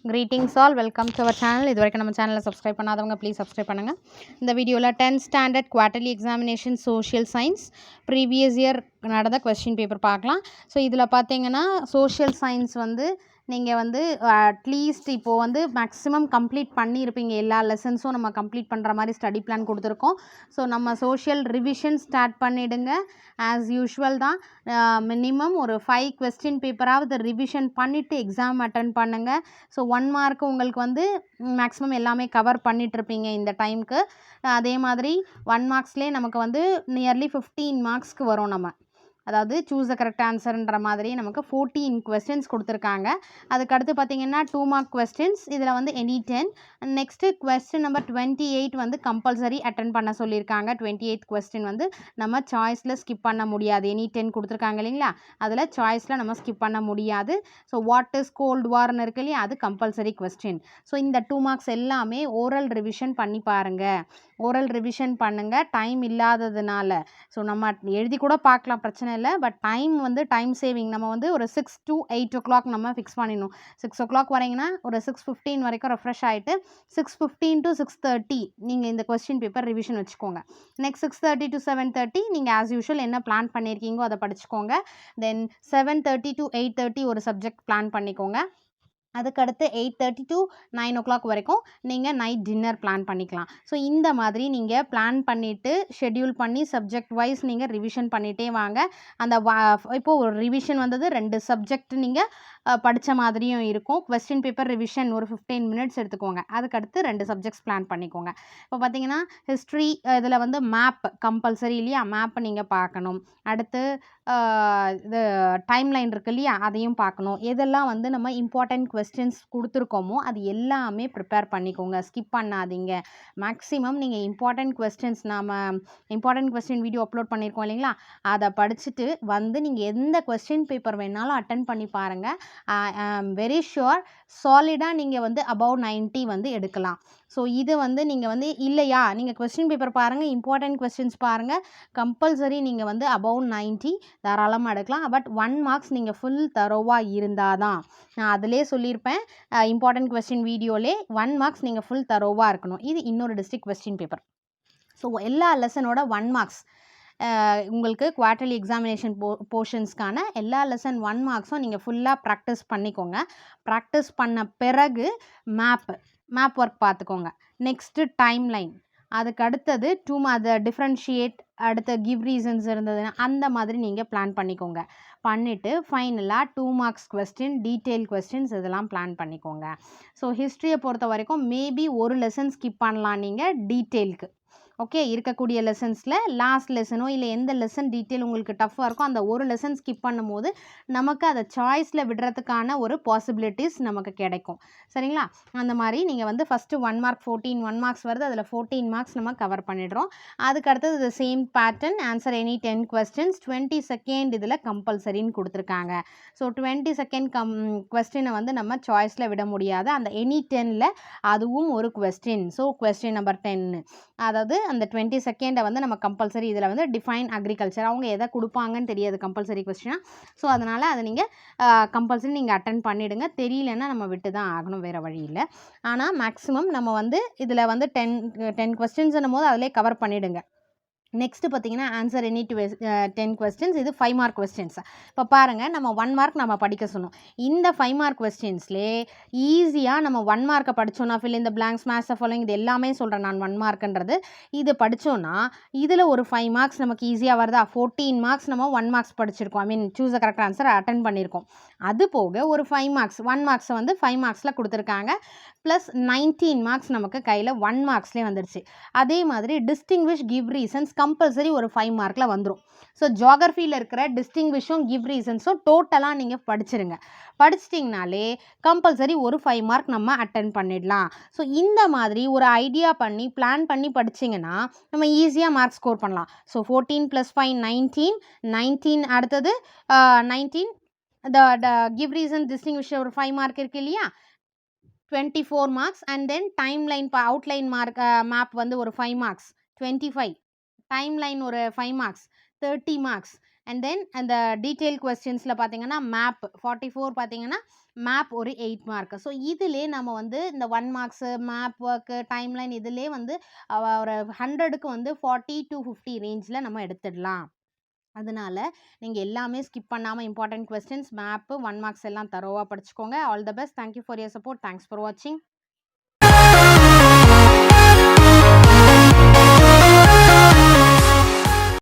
Greetings all, welcome to our channel. இது வரைக்கும் நம்ம சேனலை சப்ஸ்கிரைப் பண்ணாதவங்க ப்ளீஸ் சப்ஸ்கிரைப் பண்ணுங்கள். இந்த வீடியோவில் 10th standard quarterly examination social science previous year நடந்த கொஸ்டின் பேப்பர் பார்க்கலாம். ஸோ இதில் பார்த்தீங்கன்னா சோஷியல் சயின்ஸ் வந்து நீங்கள் வந்து அட்லீஸ்ட் இப்போது வந்து மேக்ஸிமம் கம்ப்ளீட் பண்ணியிருப்பீங்க. எல்லா லெசன்ஸும் நம்ம கம்ப்ளீட் பண்ணுற மாதிரி ஸ்டடி பிளான் கொடுத்துருக்கோம். ஸோ நம்ம சோஷியல் ரிவிஷன் ஸ்டார்ட் பண்ணிவிடுங்க. ஆஸ் யூஷுவல் தான் மினிமம் ஒரு 5 கொஸ்டின் பேப்பராவது ரிவிஷன் பண்ணிவிட்டு எக்ஸாம் அட்டன் பண்ணுங்கள். ஸோ 1 மார்க்கு உங்களுக்கு வந்து மேக்ஸிமம் எல்லாமே கவர் பண்ணிகிட்ருப்பீங்க இந்த டைமுக்கு. அதே மாதிரி 1 மார்க்ஸ்லேயே நமக்கு வந்து நியர்லி 15 மார்க்ஸ்க்கு வரும். நம்ம அதாவது சூஸ் த கரெக்ட் ஆன்சர்ன்ற மாதிரி நமக்கு 14 கொஸ்டின்ஸ் கொடுத்துருக்காங்க. அதுக்கடுத்து பார்த்திங்கன்னா 2 மார்க் கொஸ்டின்ஸ், இதில் வந்து எனி 10. நெக்ஸ்ட்டு கொஸ்டின் நம்பர் 28 வந்து கம்பல்சரி அட்டன் பண்ண சொல்லியிருக்காங்க. 28th கொஸ்டின் வந்து நம்ம சாய்ஸில் ஸ்கிப் பண்ண முடியாது. எனி 10 கொடுத்துருக்காங்க இல்லைங்களா, அதில் சாய்ஸில் நம்ம ஸ்கிப் பண்ண முடியாது. ஸோ வாட் இஸ் கோல்டு வார்னு இருக்கு இல்லையா, அது கம்பல்சரி கொஸ்டின். ஸோ இந்த 2 மார்க்ஸ் எல்லாமே ஓரல் ரிவிஷன் பண்ணி பாருங்கள். ஓரல் ரிவிஷன் பண்ணுங்கள், டைம் இல்லாததுனால. ஸோ நம்ம எழுதி கூட பார்க்கலாம், பிரச்சனை இல்லை. பட் டைம் வந்து டைம் சேவிங். நம்ம வந்து ஒரு 6 to 8 o'clock நம்ம ஃபிக்ஸ் பண்ணிடணும். 6 o'clock வரீங்கன்னா ஒரு 6:15 வரைக்கும் ரெஃப்ரெஷ் ஆகிட்டு 6:15 to 6:30 நீங்கள் இந்த கொஸ்டின் பேப்பர் ரிவிஷன் வச்சுக்கோங்க. நெக்ஸ்ட் 6:30 to 7:30 நீங்கள் ஆஸ் யூஷுவல் என்ன பிளான் பண்ணியிருக்கீங்கோ அதை படிச்சுக்கோங்க. தென் 7:30 to 8:30 ஒரு சப்ஜெக்ட் பிளான் பண்ணிக்கோங்க. அதுக்கடுத்து 8:30 to 9 o'clock வரைக்கும் நீங்கள் நைட் டின்னர் பிளான் பண்ணிக்கலாம். ஸோ இந்த மாதிரி நீங்கள் பிளான் பண்ணிவிட்டு ஷெட்யூல் பண்ணி சப்ஜெக்ட் வைஸ் நீங்கள் ரிவிஷன் பண்ணிகிட்டே வாங்க. அந்த இப்போது ஒரு ரிவிஷன் வந்தது 2 சப்ஜெக்ட் நீங்கள் படித்த மாதிரியும் இருக்கும். கொஸ்டின் பேப்பர் ரிவிஷன் ஒரு 15 minutes எடுத்துக்கோங்க. அதுக்கடுத்து 2 சப்ஜெக்ட்ஸ் பிளான் பண்ணிக்கோங்க. இப்போ பார்த்தீங்கன்னா ஹிஸ்ட்ரி இதில் வந்து மேப் கம்பல்சரி இல்லையா, மேப்பை நீங்கள் பார்க்கணும். அடுத்து இது டைம்லைன் இருக்குது இல்லையா, அதையும் பார்க்கணும். எதெல்லாம் வந்து நம்ம இம்பார்ட்டன்ட் கொஸ்டின்ஸ் கொடுத்துருக்கோமோ அது எல்லாமே ப்ரிப்பேர் பண்ணிக்கோங்க, ஸ்கிப் பண்ணாதீங்க. மேக்ஸிமம் நீங்கள் இம்பார்ட்டன்ட் கொஸ்டின்ஸ் நம்ம இம்பார்ட்டன்ட் கொஸ்டின் வீடியோ அப்லோட் பண்ணியிருக்கோம் இல்லைங்களா, அதை படிச்சுட்டு வந்து நீங்கள் எந்த கொஸ்டின் பேப்பர் வேணாலும் அட்டன் பண்ணி பாருங்கள். ஐ ஆம் வெரி ஷுர் சாலிடாக நீங்கள் வந்து above 90 வந்து எடுக்கலாம். ஸோ இது வந்து நீங்கள் வந்து இல்லையா, நீங்கள் கொஸ்டின் பேப்பர் பாருங்கள், இம்பார்ட்டன்ட் கொஸ்டின்ஸ் பாருங்கள், கம்பல்சரி நீங்கள் வந்து above 90 தாராளமாக எடுக்கலாம். பட் 1 மார்க்ஸ் நீங்கள் ஃபுல் தரோவாக இருந்தால் தான். நான் அதிலே சொல்லியிருப்பேன், இம்பார்ட்டன்ட் கொஸ்டின் வீடியோலே 1 மார்க்ஸ் நீங்கள் ஃபுல் தரோவாக இருக்கணும். இது இன்னொரு டிஸ்ட்ரிக்ட் கொஸ்டின் பேப்பர். ஸோ எல்லா லெசனோட 1 மார்க்ஸ் உங்களுக்கு குவார்ட்டர்லி எக்ஸாமினேஷன் போர்ஷன்ஸ்க்கான எல்லா லெசன் 1 மார்க்ஸும் நீங்கள் ஃபுல்லாக ப்ராக்டிஸ் பண்ணிக்கோங்க. ப்ராக்டிஸ் பண்ண பிறகு மேப் ஒர்க் பார்த்துக்கோங்க. நெக்ஸ்ட்டு டைம்லைன், அதுக்கு அடுத்தது அதை டிஃப்ரென்ஷியேட், அடுத்த கிவ் ரீசன்ஸ் இருந்ததுன்னா அந்த மாதிரி நீங்கள் பிளான் பண்ணிக்கோங்க. பண்ணிவிட்டு ஃபைனலாக 2 மார்க்ஸ் கொஸ்டின், டீட்டெயில் கொஸ்டின்ஸ் இதெல்லாம் பிளான் பண்ணிக்கோங்க. ஸோ ஹிஸ்ட்ரியை பொறுத்த வரைக்கும் மேபி ஒரு லெசன் ஸ்கிப் பண்ணலாம் நீங்கள் டீட்டெயிலுக்கு. ஓகே, இருக்கக்கூடிய லெசன்ஸில் லாஸ்ட் லெசனோ இல்லை எந்த லெசன் டீட்டெயில் உங்களுக்கு டஃப்பாக இருக்கோ அந்த ஒரு லெசன் ஸ்கிப் பண்ணும்போது நமக்கு அதை சாய்ஸில் விடுறதுக்கான ஒரு பாசிபிலிட்டிஸ் நமக்கு கிடைக்கும். சரிங்களா, அந்த மாதிரி நீங்கள் வந்து ஃபஸ்ட்டு 1 மார்க் 1 மார்க்ஸ் வருது, அதில் 14 மார்க்ஸ் நம்ம கவர் பண்ணிடுறோம். அதுக்கு அடுத்தது இது same pattern, answer any 10 questions, 22nd இதில் கம்பல்சரின்னு கொடுத்துருக்காங்க. ஸோ 22nd கொஸ்டினை வந்து நம்ம சாய்ஸில் விட முடியாது. அந்த எனி 10ல் அதுவும் ஒரு கொஸ்டின். ஸோ கொஸ்டின் நம்பர் 10, அதாவது அந்த 22nd வந்து நம்ம கம்பல்சரி இதில் வந்து டிஃபைன் அக்ரிகல்ச்சர், அவங்க எதை கொடுப்பாங்கன்னு தெரியாது கம்பல்சரி கொஸ்டினாக. ஸோ அதனால் அதை நீங்கள் கம்பல்சரி நீங்கள் அட்டன் பண்ணிவிடுங்க. தெரியலன்னா நம்ம விட்டு தான் ஆகணும், வேறு வழி இல்லை. ஆனால் மேக்ஸிமம் நம்ம வந்து இதில் வந்து 10 கொஸ்டின்ஸ்னும் போது அதிலே கவர் பண்ணிவிடுங்க. நெக்ஸ்ட்டு பார்த்தீங்கன்னா ஆன்சர் எனி 10 கொஸ்டின்ஸ், இது 5 மார்க் கொஸ்டின்ஸ். இப்போ பாருங்கள், நம்ம 1 மார்க் நம்ம படிக்க சொன்னோம். இந்த 5 மார்க் கொஸ்டின்ஸ்லேயே ஈஸியாக நம்ம 1 மார்க்கை படித்தோன்னா ஃபில் இந்த பிளாங்க்ஸ், மேட்ச் த ஃபாலோயிங், இது எல்லாமே சொல்கிறேன் நான் 1 மார்க்குன்றது. இது படித்தோன்னா இதில் ஒரு 5 மார்க்ஸ் நமக்கு ஈஸியாக வருதா. 14 மார்க்ஸ் நம்ம 1 மார்க்ஸ் படிச்சிருக்கோம், I mean choose the correct answer attend பண்ணியிருக்கோம். அது போக ஒரு 5 மார்க்ஸ் 1 மார்க்ஸை வந்து 5 மார்க்ஸில் கொடுத்துருக்காங்க. ப்ளஸ் 19 மார்க்ஸ் நமக்கு கையில் 1 மார்க்ஸ்லேயே வந்துடுச்சு. அதே மாதிரி டிஸ்டிங்விஷ், கிவ் ரீசன்ஸ் கம்பல்சரி ஒரு 5 மார்க்கில் வந்துடும். ஸோ ஜியாகிரஃபியில் இருக்கிற டிஸ்டிங்விஷும் கிவ் ரீசன்ஸும் டோட்டலாக நீங்கள் படிச்சிருங்க. படிச்சிட்டிங்கனாலே கம்பல்சரி ஒரு 5 மார்க் நம்ம அட்டன் பண்ணிடலாம். ஸோ இந்த மாதிரி ஒரு ஐடியா பண்ணி பிளான் பண்ணி படிச்சிங்கன்னா நம்ம ஈஸியாக மார்க் ஸ்கோர் பண்ணலாம். ஸோ 14 + 5 19 அடுத்தது 19 கிவ் ரீசன் டிஸ்டிங்விஷ் ஒரு 5 மார்க் இருக்குது இல்லையா, 24 marks. And then timeline outline mark map வந்து ஒரு 5 மார்க்ஸ், 25. டைம்லைன் ஒரு 5 மார்க்ஸ், 30 மார்க்ஸ். அண்ட் தென் அந்த டீட்டெயில் கொஸ்டின்ஸில் பார்த்தீங்கன்னா மேப் 44 பார்த்தீங்கன்னா மேப் ஒரு 8 மார்க். ஸோ இதிலே நம்ம வந்து இந்த 1 மார்க்ஸு மேப் ஒர்க்கு டைம்லைன் இதிலே வந்து ஒரு 100க்கு வந்து 40 to 50 ரேஞ்சில் நம்ம எடுத்துடலாம். அதனால நீங்கள் எல்லாமே ஸ்கிப் பண்ணாமல் இம்பார்ட்டன்ட் கொஸ்டின்ஸ் மேப்பு 1 மார்க்ஸ் எல்லாம் தரோவாக படிச்சுக்கோங்க. All the best. Thank you for your support. Thanks for வாட்சிங்.